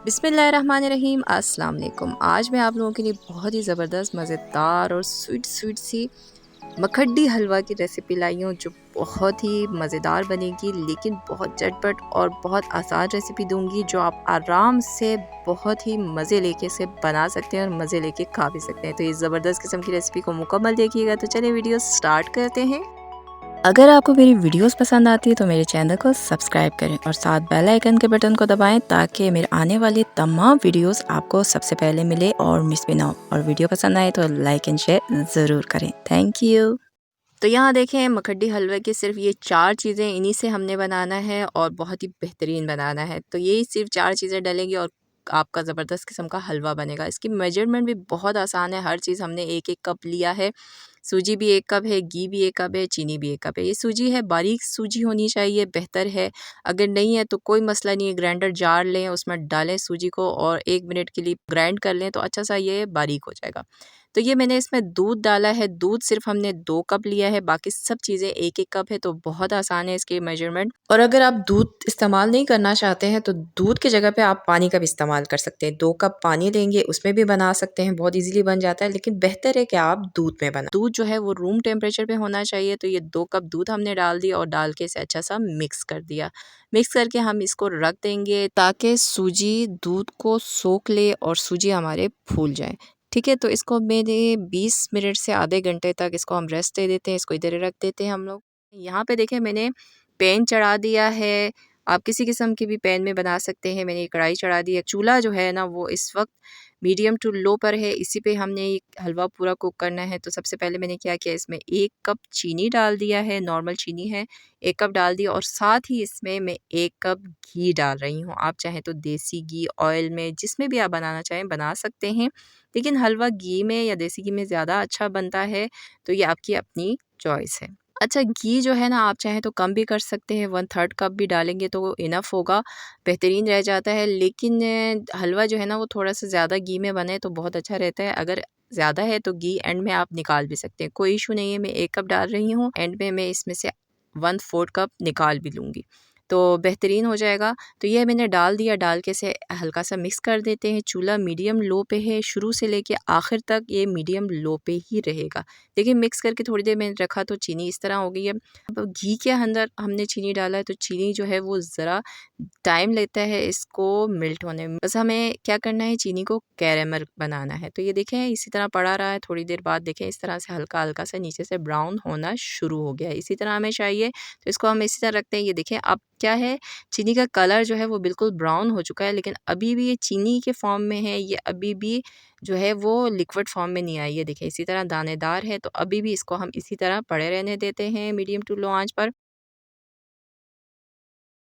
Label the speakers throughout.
Speaker 1: बिस्मिल्लाहिर्रहमानिर्रहीम अस्सलाम वालेकुम। आज मैं आप लोगों के लिए बहुत ही ज़बरदस्त मज़ेदार और स्वीट स्वीट सी मखड्डी हलवा की रेसिपी लाई हूँ जो बहुत ही मज़ेदार बनेगी, लेकिन बहुत झटपट और बहुत आसान रेसिपी दूंगी जो आप आराम से बहुत ही मज़े लेके इसे बना सकते हैं और मज़े लेके खा भी सकते हैं। तो इस ज़बरदस्त किस्म की रेसिपी को मुकम्मल देखिएगा। तो चलिए वीडियो स्टार्ट करते हैं। अगर आपको मेरी वीडियोस पसंद आती है तो मेरे चैनल को सब्सक्राइब करें और साथ बेल आइकन के बटन को दबाएं ताकि मेरे आने वाले तमाम वीडियोस आपको सबसे पहले मिले और मिस भी ना हो। और वीडियो पसंद आए तो लाइक एंड शेयर ज़रूर करें। Thank you. तो यहाँ देखें, मखड्डी हलवे की सिर्फ ये 4 चीज़ें, इन्हीं से हमने बनाना है और बहुत ही बेहतरीन बनाना है। तो यही सिर्फ 4 चीज़ें डलेंगी और आपका ज़बरदस्त किस्म का हलवा बनेगा। इसकी मेजरमेंट भी बहुत आसान है। हर चीज़ हमने 1-1 कप लिया है। सूजी भी 1 कप है, घी भी 1 कप है, चीनी भी 1 कप है। ये सूजी है, बारीक सूजी होनी चाहिए, बेहतर है। अगर नहीं है तो कोई मसला नहीं है, ग्राइंडर जार लें, उसमें डालें सूजी को और 1 मिनट के लिए ग्राइंड कर लें तो अच्छा सा ये बारीक हो जाएगा। तो ये मैंने इसमें दूध डाला है। दूध सिर्फ हमने 2 कप लिया है, बाकी सब चीज़ें 1-1 कप है, तो बहुत आसान है इसकी मेजरमेंट। और अगर आप दूध इस्तेमाल नहीं करना चाहते हैं तो दूध की जगह पे आप पानी का भी इस्तेमाल कर सकते हैं। 2 कप पानी लेंगे, उसमें भी बना सकते हैं, बहुत ईज़िली बन जाता है, लेकिन बेहतर है कि आप दूध में बनाएँ। दूध जो है वो रूम टेम्परेचर पे होना चाहिए। तो ये 2 कप दूध हमने डाल दिया और डाल के इसे अच्छा सा मिक्स कर दिया। मिक्स करके हम इसको रख देंगे ताकि सूजी दूध को सोख ले और सूजी हमारे फूल जाए। ठीक है, तो इसको मैंने 20 मिनट से आधे घंटे तक इसको हम रेस्ट दे देते हैं, इसको इधर रख देते हैं हम लोग। यहाँ पे देखें, मैंने पैन चढ़ा दिया है। आप किसी किस्म के भी पैन में बना सकते हैं। मैंने कढ़ाई चढ़ा दी है। चूल्हा जो है ना वो इस वक्त मीडियम टू लो पर है। इसी पे हमने ये हलवा पूरा कुक करना है। तो सबसे पहले मैंने क्या किया, इसमें 1 कप चीनी डाल दिया है, नॉर्मल चीनी है, 1 कप डाल दिया और साथ ही इसमें मैं 1 कप घी डाल रही हूँ। आप चाहें तो देसी घी, ऑयल में, जिसमें भी आप बनाना चाहें बना सकते हैं, लेकिन हलवा घी में या देसी घी में ज़्यादा अच्छा बनता है। तो ये आपकी अपनी चॉइस है। अच्छा, घी जो है ना आप चाहें तो कम भी कर सकते हैं, 1/3 कप भी डालेंगे तो इनफ होगा, बेहतरीन रह जाता है। लेकिन हलवा जो है ना वो थोड़ा-सा ज़्यादा घी में बने तो बहुत अच्छा रहता है। अगर ज़्यादा है तो घी एंड में आप निकाल भी सकते हैं, कोई इशू नहीं है। मैं 1 कप डाल रही हूँ, एंड में मैं इसमें से 1/4 कप निकाल भी लूँगी, तो बेहतरीन हो जाएगा। तो ये मैंने डाल दिया, डाल के इसे हल्का सा मिक्स कर देते हैं। चूल्हा मीडियम लो पे है, शुरू से लेके आखिर तक ये मीडियम लो पे ही रहेगा। देखिए, मिक्स करके थोड़ी देर मैंने रखा तो चीनी इस तरह हो गई है। अब घी के अंदर हमने चीनी डाला है तो चीनी जो है वो ज़रा टाइम लेता है इसको मेल्ट होने में। बस हमें क्या करना है, चीनी को कैरेमल बनाना है। तो ये देखें इसी तरह पड़ा रहा है, थोड़ी देर बाद देखें इस तरह से हल्का-हल्का सा नीचे से ब्राउन होना शुरू हो गया है। इसी तरह हमें चाहिए, तो इसको हम इसी तरह रखते हैं। ये देखें अब क्या है, चीनी का कलर जो है वो बिल्कुल ब्राउन हो चुका है, लेकिन अभी भी ये चीनी के फॉर्म में है, ये अभी भी जो है वो लिक्विड फॉर्म में नहीं आई है। देखिए इसी तरह दानेदार है, तो अभी भी इसको हम इसी तरह पड़े रहने देते हैं मीडियम टू लो आंच पर।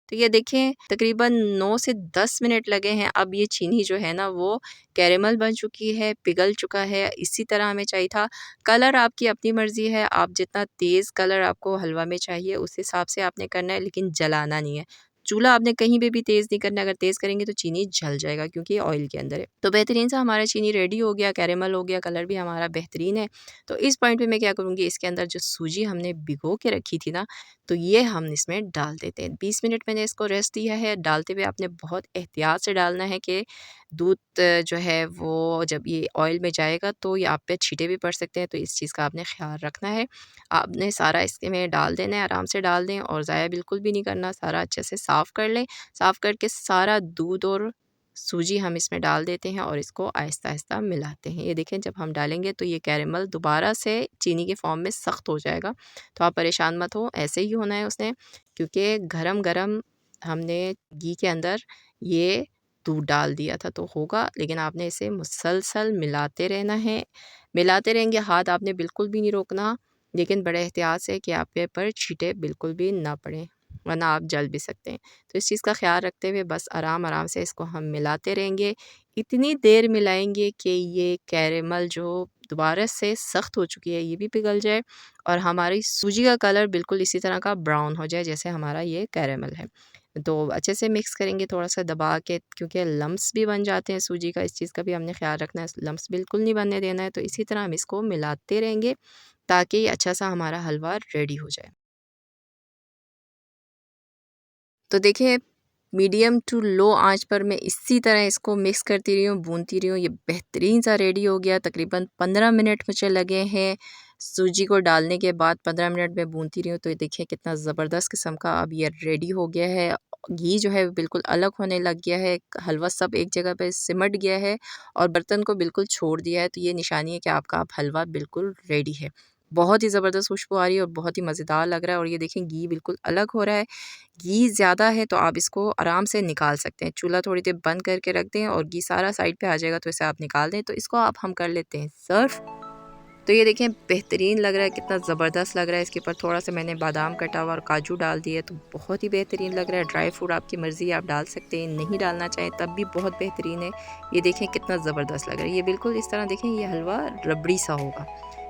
Speaker 1: तो ये देखें तकरीबन 9 से 10 मिनट लगे हैं। अब ये चीनी जो है ना वो कैरेमल बन चुकी है, पिघल चुका है। इसी तरह हमें चाहिए था। कलर आपकी अपनी मर्ज़ी है, आप जितना तेज़ कलर आपको हलवा में चाहिए उस हिसाब से आपने करना है, लेकिन जलाना नहीं है। चूल्हा आपने कहीं पे भी तेज़ नहीं करना, अगर तेज़ करेंगे तो चीनी जल जाएगा क्योंकि ये ऑयल के अंदर है। तो बेहतरीन सा हमारा चीनी रेडी हो गया, कैरेमल हो गया, कलर भी हमारा बेहतरीन है। तो इस पॉइंट पे मैं क्या करूँगी, इसके अंदर जो सूजी हमने भिगो के रखी थी ना, तो ये हम इसमें डाल देते हैं। 20 मिनट मैंने इसको रेस्ट दिया है। डालते हुए आपने बहुत एहतियात से डालना है कि दूध जो है वो जब ये ऑयल में जाएगा तो ये आप पे छींटे भी पड़ सकते हैं, तो इस चीज़ का आपने ख़्याल रखना है। आपने सारा इसमें डाल देना है, आराम से डाल दें और ज़ाया बिल्कुल भी नहीं करना, सारा अच्छे से साफ़ कर लें। साफ़ करके सारा दूध और सूजी हम इसमें डाल देते हैं और इसको आहिस्ता-आहिस्ता मिलाते हैं। ये देखें जब हम डालेंगे तो ये कैरेमल दोबारा से चीनी के फ़ॉर्म में सख्त हो जाएगा। तो आप परेशान मत हो, ऐसे ही होना है उसने, क्योंकि गरम-गरम हमने घी के अंदर ये दूध डाल दिया था तो होगा, लेकिन आपने इसे मुसलसल मिलाते रहना है। मिलाते रहेंगे, हाथ आपने बिल्कुल भी नहीं रोकना, लेकिन बड़े एहतियात से कि आपके पर छींटे बिल्कुल भी ना पड़ें, वरना आप जल भी सकते हैं। तो इस चीज़ का ख़्याल रखते हुए बस आराम-आराम से इसको हम मिलाते रहेंगे। इतनी देर मिलाएँगे कि ये कैरेमल जो दोबारा से सख्त हो चुकी है ये भी पिघल जाए और हमारी सूजी का कलर बिल्कुल इसी तरह का ब्राउन हो जाए जैसे हमारा ये कैरेमल है। तो अच्छे से मिक्स करेंगे थोड़ा-सा दबा के, क्योंकि लम्प्स भी बन जाते हैं सूजी का, इस चीज़ का भी हमने ख़्याल रखना है, लम्प्स बिल्कुल नहीं बनने देना है। तो इसी तरह हम इसको मिलाते रहेंगे ताकि ये अच्छा-सा हमारा हलवा रेडी हो जाए। तो देखिए मीडियम टू लो आंच पर मैं इसी तरह इसको मिक्स करती रही हूँ, भूनती रही हूँ। ये बेहतरीन सा रेडी हो गया। तकरीबन 15 मिनट मुझे लगे हैं सूजी को डालने के बाद। 15 मिनट में भूनती रही हूँ, तो ये देखिए कितना ज़बरदस्त किस्म का अब ये रेडी हो गया है। घी जो है बिल्कुल अलग होने लग गया है, हलवा सब एक जगह पे सिमट गया है और बर्तन को बिल्कुल छोड़ दिया है। तो ये निशानी है कि आपका अब हलवा बिल्कुल रेडी है। बहुत ही ज़बरदस्त खुशबू आ रही है और बहुत ही मज़ेदार लग रहा है। और ये देखें घी बिल्कुल अलग हो रहा है। घी ज़्यादा है तो आप इसको आराम से निकाल सकते हैं। चूल्हा थोड़ी देर बंद करके रख दें और घी सारा साइड पे आ जाएगा, तो इसे आप निकाल दें। तो इसको आप हम कर लेते हैं सर्व। तो ये देखें बेहतरीन लग रहा है, कितना ज़बरदस्त लग रहा है। इसके ऊपर थोड़ा सा मैंने बादाम कटा हुआ और काजू डाल दिए, तो बहुत ही बेहतरीन लग रहा है। ड्राई फ्रूट आपकी मर्ज़ी है, आप डाल सकते हैं, नहीं डालना चाहें तब भी बहुत बेहतरीन है। ये देखें कितना ज़बरदस्त लग रहा है। ये बिल्कुल इस तरह देखें, ये हलवा रबड़ी सा होगा।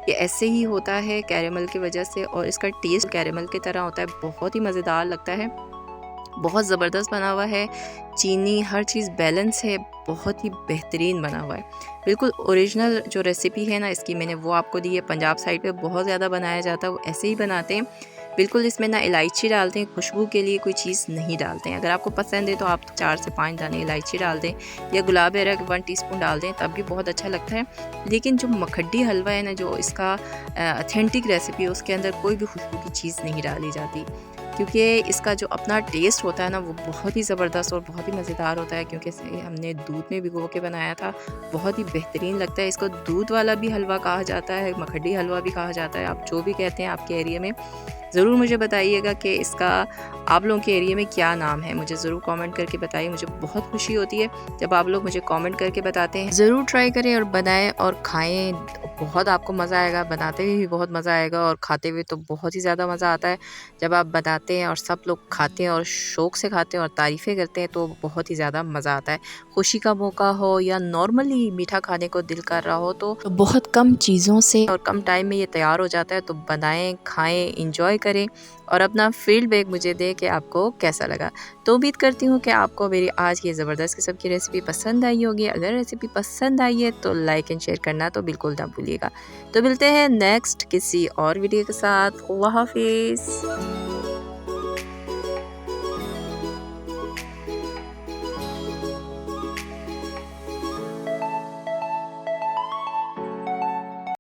Speaker 1: ये ऐसे ही होता है कैरेमल की वजह से, और इसका टेस्ट कैरेमल की तरह होता है, बहुत ही मज़ेदार लगता है। बहुत ज़बरदस्त बना हुआ है, चीनी हर चीज़ बैलेंस है, बहुत ही बेहतरीन बना हुआ है। बिल्कुल ओरिजिनल जो रेसिपी है ना इसकी, मैंने वो आपको दी है। पंजाब साइड पे बहुत ज़्यादा बनाया जाता है, वो ऐसे ही बनाते हैं। बिल्कुल इसमें ना इलायची डालते हैं, खुशबू के लिए कोई चीज़ नहीं डालते हैं। अगर आपको पसंद है तो आप 4 से 5 दाने इलायची डाल दें, या गुलाब अरग 1 टीस्पून डाल दें, तब भी बहुत अच्छा लगता है। लेकिन जो मखड्डी हलवा है ना, जो इसका ऑथेंटिक रेसिपी है, उसके अंदर कोई भी खुशबू की चीज़ नहीं डाली जाती, क्योंकि इसका जो अपना टेस्ट होता है ना, वो बहुत ही ज़बरदस्त और बहुत ही मज़ेदार होता है। क्योंकि इसे हमने दूध में भिगो के बनाया था, बहुत ही बेहतरीन लगता है। इसको दूध वाला भी हलवा कहा जाता है, मखड्डी हलवा भी कहा जाता है, आप जो भी कहते हैं आपके एरिया में। ज़रूर मुझे बताइएगा कि इसका आप लोगों के एरिया में क्या नाम है, मुझे ज़रूर कमेंट करके बताइए। मुझे बहुत खुशी होती है जब आप लोग मुझे कमेंट करके बताते हैं। ज़रूर ट्राई करें और बनाएं और खाएं, बहुत आपको मज़ा आएगा। बनाते हुए भी बहुत मज़ा आएगा और खाते हुए तो बहुत ही ज़्यादा मज़ा आता है। जब आप बनाते हैं और सब लोग खाते हैं और शौक़ से खाते हैं और तारीफ़ें करते हैं, तो बहुत ही ज़्यादा मज़ा आता है। खुशी का मौका हो या नॉर्मली मीठा खाने को दिल कर रहा हो, तो बहुत कम चीज़ों से और कम टाइम में ये तैयार हो जाता है। तो बनाएं, खाएं, इंजॉय करें और अपना फीडबैक मुझे दें कि आपको कैसा लगा। तो उम्मीद करती हूँ कि आपको मेरी आज की ज़बरदस्त किस्म की रेसिपी पसंद आई होगी। अगर रेसिपी पसंद आई है तो लाइक एंड शेयर करना तो बिल्कुल ना भूलिएगा। तो मिलते हैं नेक्स्ट किसी और वीडियो के साथ। अल्लाह हाफिज़।